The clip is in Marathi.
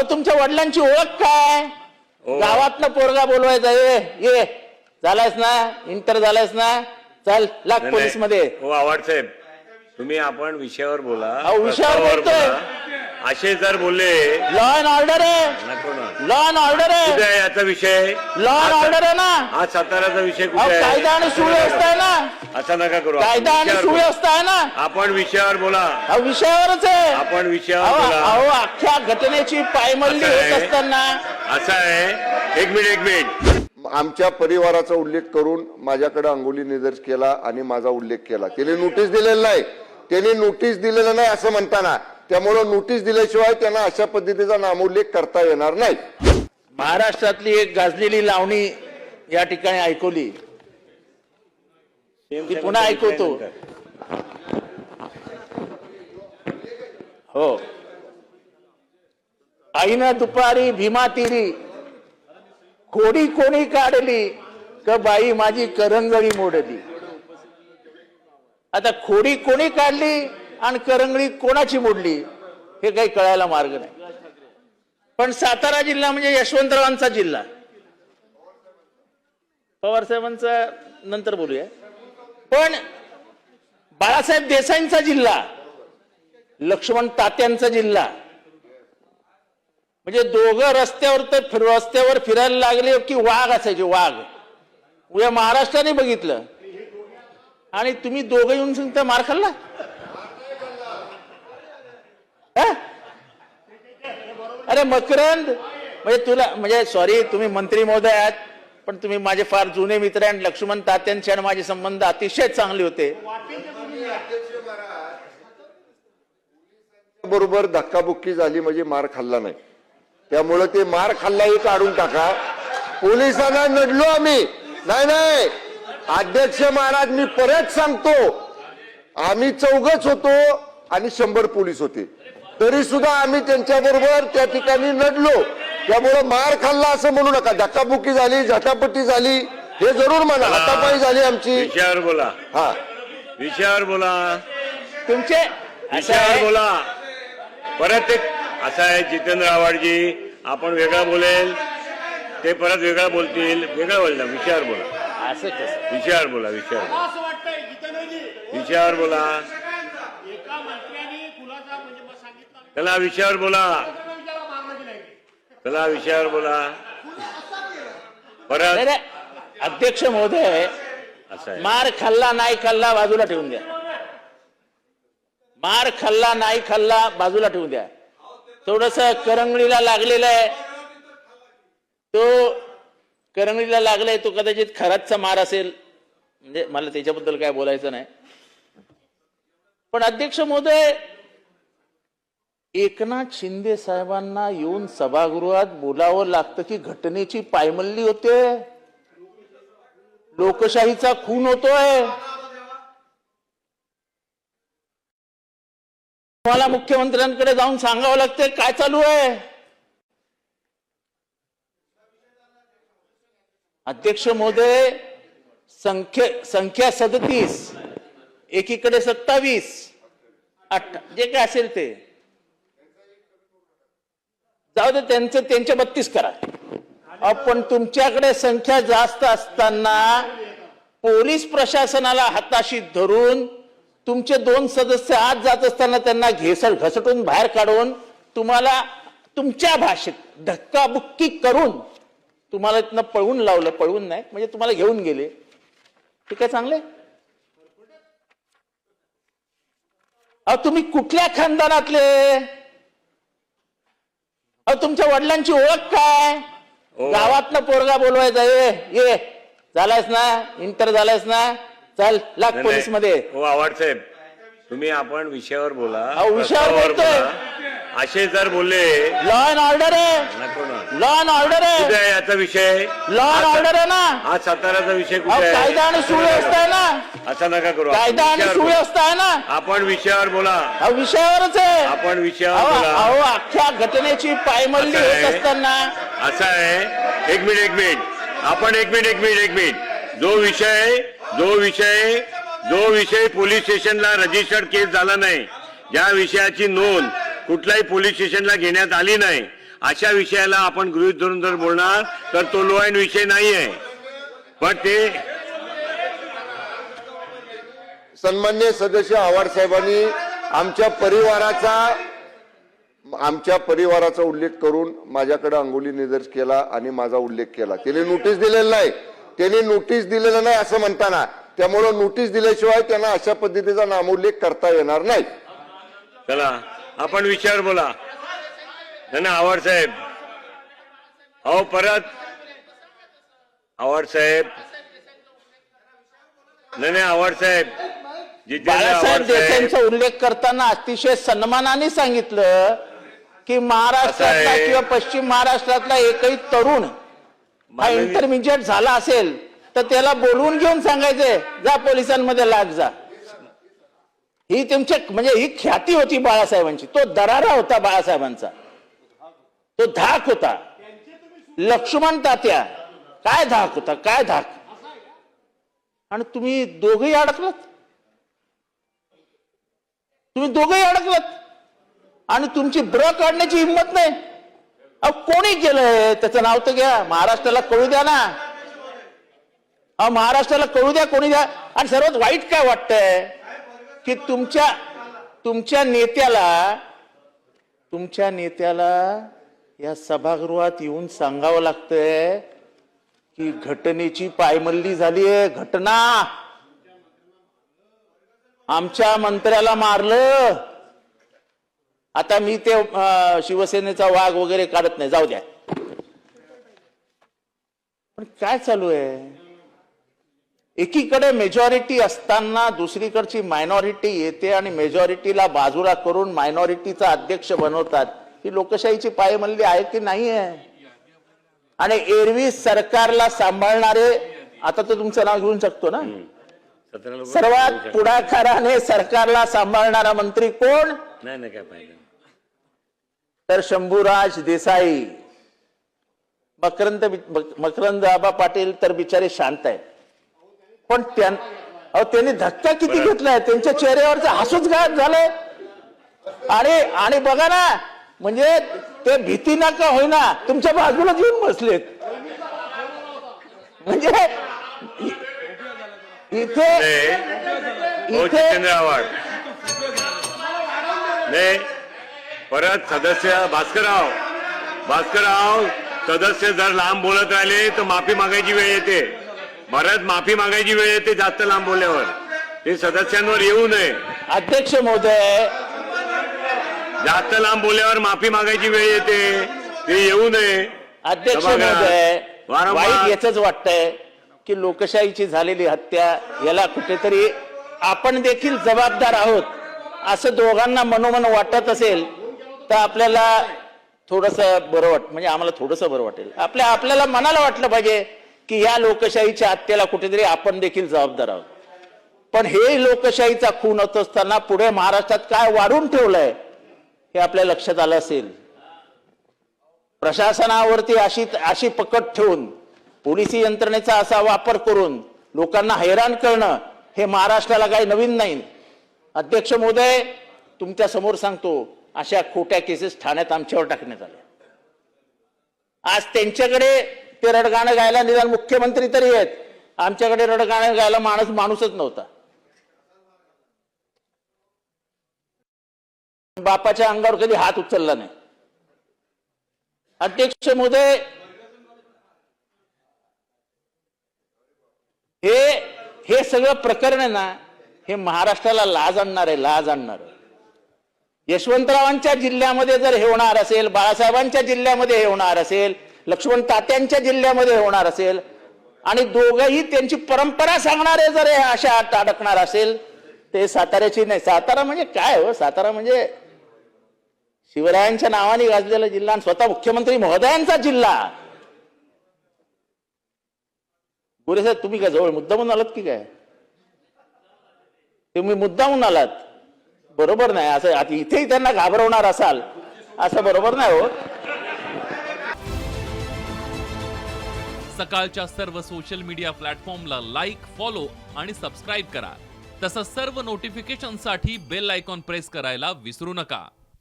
तुमच्या वडिलांची ओळख काय? गावातनं पोरगा बोलवायचा, ये झालायस ना, इंटर झालायस ना, चल लाग पोलीस मध्ये. हो आवाड साहेब, तुम्ही आपण विषयावर बोला. विषयावर बोलतोय. असे जर बोलले, लॉ अँड ऑर्डर आहे, लॉ अँड ऑर्डर आहे. कुठे आहे याचा विषय? लॉ अँड ऑर्डर आहे ना. हा साताराचा विषय कुठे आहे? कायदा आणि सुव्यवस्था आहे ना. असं नका करू. कायदा आणि सुव्यवस्था आहे ना. आपण विषयावर बोला. विषयावरच आहे. आपण विषयावर बोला. अख्ख्या घटनेची पायमल्ली होत असताना असं आहे. एक मिनिट. आमच्या परिवाराचा उल्लेख करून माझ्याकडे अंगुली निर्देश केला आणि माझा उल्लेख केला. त्याने नोटीस दिलेलं नाही, त्याने नोटीस दिलेलं नाही असं म्हणताना, त्यामुळे नोटीस दिल्याशिवाय त्यांना अशा पद्धतीचा नामोल्लेख करता येणार नाही. महाराष्ट्रातली एक गाजलेली लावणी या ठिकाणी ऐकवली, ती पुन्हा ऐकवतो. हो. आईनं दुपारी भीमा तिरी खोडी कोणी काढली, क बाई माझी करंगळी मोडली. आता खोडी कोणी काढली आणि करंगळी कोणाची मोडली हे काही कळायला मार्ग नाही. पण सातारा जिल्हा म्हणजे यशवंतरावांचा जिल्हा. पवार साहेबांचा नंतर बोलूया. पण बाळासाहेब देसाईंचा जिल्हा, लक्ष्मण तात्यांचा जिल्हा, म्हणजे दोघं रस्त्यावर फिरायला लागले की वाघ असायचे, वाघ. उद्या महाराष्ट्राने बघितलं आणि तुम्ही दोघं येऊन सांगता मार खाल्ला. अरे मकरंद, म्हणजे तुला, म्हणजे सॉरी, तुम्ही मंत्री महोदय आहात, पण तुम्ही माझे फार जुने मित्र आणि लक्ष्मण तात्यांचे आणि माझे संबंध अतिशय चांगले होते. बरोबर धक्काबुक्की झाली म्हणजे मार खाल्ला नाही, त्यामुळे ते मार खाल्ला हे काढून टाका. पोलिसांना नडलो आम्ही नाही. अध्यक्ष महाराज, मी परत सांगतो, आम्ही चौघच होतो आणि 100 पोलीस होते, तरी सुद्धा आम्ही त्यांच्या बरोबर त्या ठिकाणी नडलो. त्यामुळे मार खाल्ला असं म्हणू नका. धक्काबुक्की झाली, झटापट्टी झाली हे जरूर म्हणा, हातापायी झाली आमची. विषयावर बोला. हा, विषयावर बोला. तुमचे विषयावर बोला. परत एक असं आहे, जितेंद्र आव्हाडजी, आपण वेगळा बोलेल, ते परत वेगळा बोलतील, वेगळं बोलणार. विषयावर बोला. असं कसं? विषयावर बोला. विषयावर बोला. त्याला विषयावर बोला. चला विषयावर बोला. परत अध्यक्ष महोदय, असं आहे. मार खाल्ला नाही खाल्ला बाजूला ठेवून द्या. मार खाल्ला नाही खाल्ला बाजूला ठेवून द्या. थोडस करंगळीला लागलेलं आहे, तो करंगळीला लागलाय, तो कदाचित खराचचा मार असेल, म्हणजे मला त्याच्याबद्दल काय बोलायचं नाही. पण अध्यक्ष महोदय, एकनाथ शिंदे साहेबांना येऊन सभागृहात बोलावं लागतं की घटनेची पायमल्ली होते, लोकशाहीचा खून होतोय. मला मुख्यमंत्र्यांकडे जाऊन सांगावं लागतंय काय चालू आहे. अध्यक्ष महोदय, संख्या 37, एकीकडे 27, 8, जे काय असेल ते जाऊ दे, त्यांचे 32 करा. पण तुमच्याकडे संख्या जास्त असताना पोलीस प्रशासनाला हाताशी धरून तुमचे 2 सदस्य आत जात असताना त्यांना घसटून बाहेर काढून तुम्हाला तुमच्या भाषेत धक्काबुक्की करून तुम्हाला इथनं पळवून लावलं. पळवून नाही म्हणजे तुम्हाला घेऊन गेले. ठीक आहे, चांगले. तुम्ही कुठल्या खानदानातले? तुमच्या वडिलांची ओळख काय? गावातनं पोरगा बोलवायचा, ये झालायस ना, इंटर झालायस ना, चल लाग पोलीस मध्ये. हो आव्हाड साहेब, तुम्ही आपण विषयावर बोला. विषयावर बोलतोय. असे जर बोलले, लॉ अँड ऑर्डर आहे, लॉ अँड ऑर्डर आहे. कुठे आहे याचा विषय? लॉ अँड ऑर्डर आहे ना. हा साताराचा विषय कुठे आहे? कायदा आणि सुव्यवस्था आहे ना. असं नका करू. कायदा आणि सुव्यवस्था आहे ना. आपण विषयावर बोला. विषयावरच आहे. आपण विषयावर बोला. अख्ख्या घटनेची पायमल्ली होत असताना. असं आहे. एक मिनिट. आपण एक मिनिट. जो विषय पोलीस स्टेशनला रजिस्टर्ड केस झाला नाही, ज्या विषयाची नोंद कुठल्याही पोलीस स्टेशनला घेण्यात आली नाही, अशा विषयाला आपण गृहीत धरून जर बोलणार तर तो लो अँड विषय नाही आहे. पण ते सन्मान्य सदस्य आव्हाड साहेबांनी आमच्या परिवाराचा उल्लेख करून माझ्याकडे अंगुली निदर्श केला आणि माझा उल्लेख केला. त्याने नोटीस दिलेलं नाही, त्याने नोटीस दिलेलं नाही असं म्हणताना, त्यामुळे नोटीस दिल्याशिवाय त्यांना अशा पद्धतीचा नामोल्लेख करता येणार नाही. चला आपण विषयावर बोला. नाही आव्हाड साहेब, अहो परत आव्हाड साहेब, नाही आव्हाड साहेब, बाळासाहेब देसाईंचा उल्लेख करताना अतिशय सन्मानाने सांगितलं की महाराष्ट्रातला किंवा पश्चिम महाराष्ट्रातला एकही तरुण हा इंटरमिजिएट झाला असेल तर त्याला बोलवून घेऊन सांगायचंय जा पोलिसांमध्ये लाग जा. ही तुमच्या म्हणजे ही ख्याती होती बाळासाहेबांची, तो दरारा होता बाळासाहेबांचा, तो धाक होता. लक्ष्मण तात्या काय धाक होता, काय धाक. आणि तुम्ही दोघेही अडकलात, तुम्ही दोघेही अडकलात आणि तुमची ब्र काढण्याची हिंमत नाही. अहो कोणी केलंय त्याचं नाव तर घ्या, महाराष्ट्राला कळू द्या ना. महाराष्ट्राला कळू द्या, कोणी द्या. आणि सर्वात वाईट काय वाटतंय की तुमच्या नेत्याला या सभागृहात येऊन सांगावं लागतंय की घटनेची पायमल्ली झालीये. घटना आमच्या मंत्र्याला मारलं. आता मी ते शिवसेनेचा वाघ वगैरे काढत नाही, जाऊ द्या. पण काय चालू आहे, एकीकडे मेजॉरिटी असताना दुसरीकडची मायनॉरिटी येते आणि मेजॉरिटीला बाजूला करून मायनॉरिटीचा अध्यक्ष बनवतात. ही लोकशाहीची पायमल्ली आहे की नाही आहे. आणि एरवी सरकारला सांभाळणारे, आता तर तुमचं नाव घेऊन शकतो ना, सर्वात पुढाकाराने सरकारला सांभाळणारा मंत्री कोण? नाही काय पाहिजे तर शंभूराज देसाई. मकरंद आबा पाटील तर बिचारे शांत आहेत, पण त्यांनी धक्का किती घेतलाय, त्यांच्या चेहऱ्यावरचं हसूच गायब झालंय. आणि बघा ना, म्हणजे ते भीती नका होईना तुमच्या बाजूला येऊन बसलेत. म्हणजे इथे आव्हाड नाही. परत सदस्य भास्करराव सदस्य जर लांब बोलत राहिले तर माफी मागायची वेळ येते. परत माफी मागायची वेळ येते जास्त लांब बोलल्यावर. ते सदस्यांवर येऊ नये. अध्यक्ष महोदय, जास्त लांब बोलल्यावर माफी मागायची वेळ येते, ते येऊ नये. अध्यक्ष महोदय, वाईट याच वाटतंय की लोकशाहीची झालेली हत्या याला कुठेतरी आपण देखील जबाबदार आहोत असं दोघांना मनोमन वाटत असेल तर आपल्याला थोडस बरं म्हणजे आम्हाला थोडंसं बरं वाटेल. आपल्याला मनाला वाटलं पाहिजे की या लोकशाहीच्या हत्येला कुठेतरी आपण देखील जबाबदार आहोत. पण हे लोकशाहीचा खून होत असताना पुढे महाराष्ट्रात काय वाढून ठेवलंय हे आपल्या लक्षात आलं असेल. प्रशासनावरती अशी पकड ठेवून, पोलिसी यंत्रणेचा असा वापर करून लोकांना हैराण करणं हे महाराष्ट्राला काही नवीन नाही. अध्यक्ष महोदय, तुमच्या समोर सांगतो, अशा खोट्या केसेस ठाण्यात आमच्यावर टाकण्यात आल्या. आज त्यांच्याकडे ते रडगाणं गायला निदान मुख्यमंत्री तरी आहेत, आमच्याकडे रडगाणं गायला माणूसच नव्हता. बापाच्या अंगावर कधी हात उचलला नाही. अध्यक्ष महोदय, हे सगळं प्रकरण आहे ना, हे महाराष्ट्राला लाज आणणार आहे, लाज आणणार आहे. यशवंतरावांच्या जिल्ह्यामध्ये जर हे होणार असेल, बाळासाहेबांच्या जिल्ह्यामध्ये हे होणार असेल, लक्ष्मण तात्यांच्या जिल्ह्यामध्ये हे होणार असेल, आणि दोघंही त्यांची परंपरा सांगणारे जर अशा अडकणार असेल, ते साताऱ्याची नाही. सातारा म्हणजे काय हो, सातारा म्हणजे शिवरायांच्या नावाने गाजलेला जिल्हा, स्वतः मुख्यमंत्री महोदयांचा जिल्हा. गोरे साहेब, तुम्ही काय जवळ मुद्दामून आलात की काय? तुम्ही मुद्दामून आलात, बरोबर नाही. असं आता इथेही त्यांना घाबरवणार असाल असं बरोबर नाही हो. सकाळच्या सर्व सोशल मीडिया प्लॅटफॉर्मला लाईक, फॉलो आणि सबस्क्राईब करा. तसंच सर्व नोटिफिकेशनसाठी बेल आयकॉन प्रेस करायला विसरू नका.